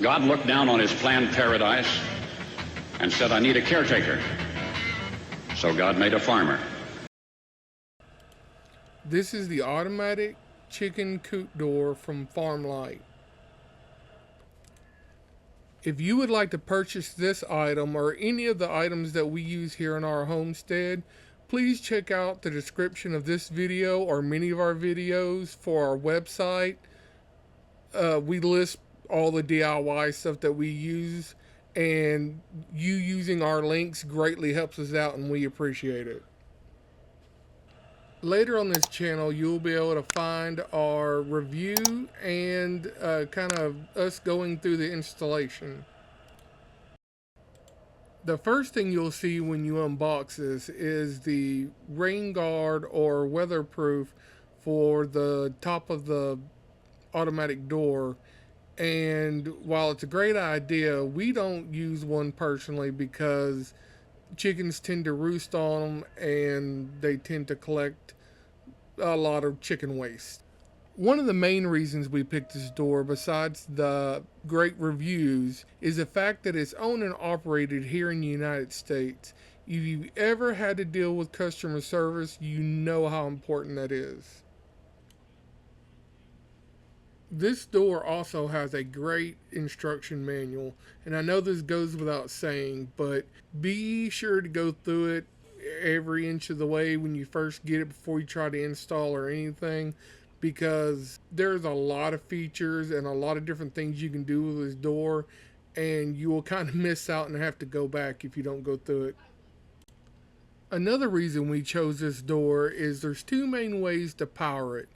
God looked down on his planned paradise and said, I need a caretaker. So God made a farmer. This is the automatic chicken coop door from Farmlite. If you would like to purchase this item or any of the items that we use here in our homestead, please check out the description of this video or many of our videos for our website. We list all the DIY stuff that we use, and you using our links greatly helps us out, and we appreciate it. Later on this channel, you'll be able to find our review and kind of us going through the installation. The first thing you'll see when you unbox this is the rain guard or weatherproof for the top of the automatic door. And while it's a great idea, we don't use one personally because chickens tend to roost on them and they tend to collect a lot of chicken waste. One of the main reasons we picked this door, besides the great reviews, is the fact that it's owned and operated here in the United States. If you've ever had to deal with customer service, you know how important that is. This door also has a great instruction manual, and I know this goes without saying, but be sure to go through it every inch of the way when you first get it before you try to install or anything, because there's a lot of features and a lot of different things you can do with this door, and you will kind of miss out and have to go back if you don't go through it. Another reason we chose this door is there's two main ways to power it.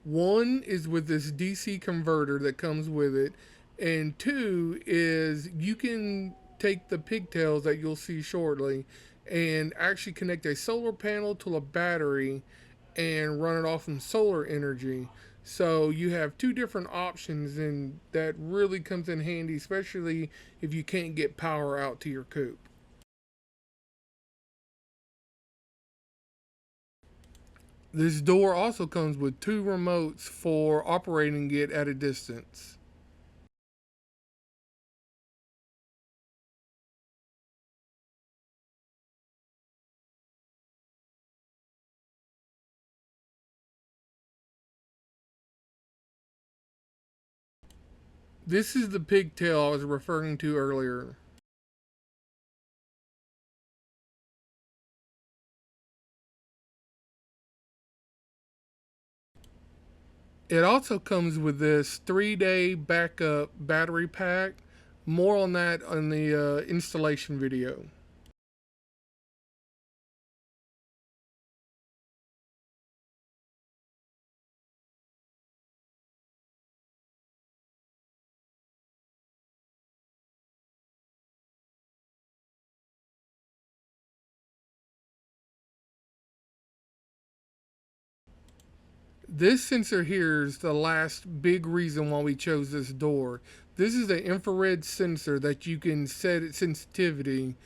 One is with this DC converter that comes with it, and two is you can take the pigtails that you'll see shortly and actually connect a solar panel to a battery and run it off from solar energy. So you have two different options, and that really comes in handy, especially if you can't get power out to your coop. This door also comes with two remotes for operating it at a distance. This is the pigtail I was referring to earlier. It also comes with this 3-day backup battery pack. More on that on the installation video. This sensor here is the last big reason why we chose this door. This is an infrared sensor that you can set its sensitivity,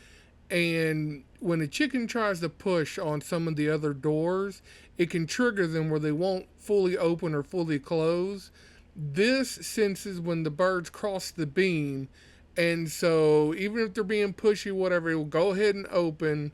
and when a chicken tries to push on some of the other doors, it can trigger them where they won't fully open or fully close. This senses when the birds cross the beam, and so even if they're being pushy, whatever, it will go ahead and open.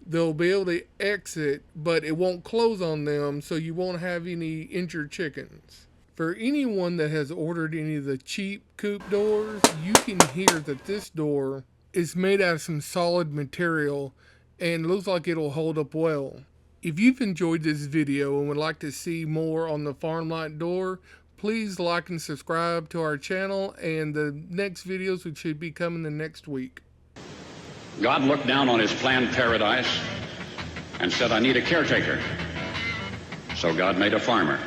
They'll be able to exit, but it won't close on them, so you won't have any injured chickens. For anyone that has ordered any of the cheap coop doors, you can hear that this door is made out of some solid material and looks like it'll hold up well. If you've enjoyed this video and would like to see more on the Farmlite Door, please like and subscribe to our channel, and the next videos which should be coming the next week. God looked down on his planned paradise and said, I need a caretaker. So God made a farmer.